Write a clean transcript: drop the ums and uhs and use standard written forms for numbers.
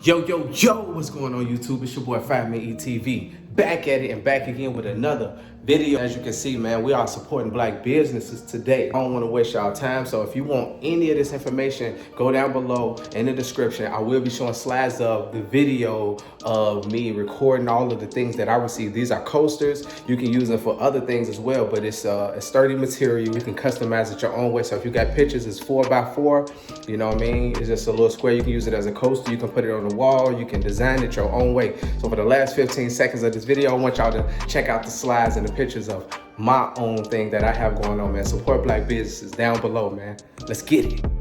Yo, what's going on YouTube? It's your boy Fireman ETV. Back at it and back again with another video. As you can see, man, we are supporting black businesses today. I don't want to waste y'all time, so if you want any of this information, go down below in the description. I will be showing slides of the video of me recording all of the things that I received. These are coasters. You can use them for other things as well, but it's sturdy material. You can customize it your own way. So if you got pictures, it's 4x4. You know what I mean? It's just a little square. You can use it as a coaster. You can put it on the wall. You can design it your own way. So for the last 15 seconds of this video, I want y'all to check out the slides and the pictures of my own thing that I have going on, man. Support black businesses down below, man. Let's get it.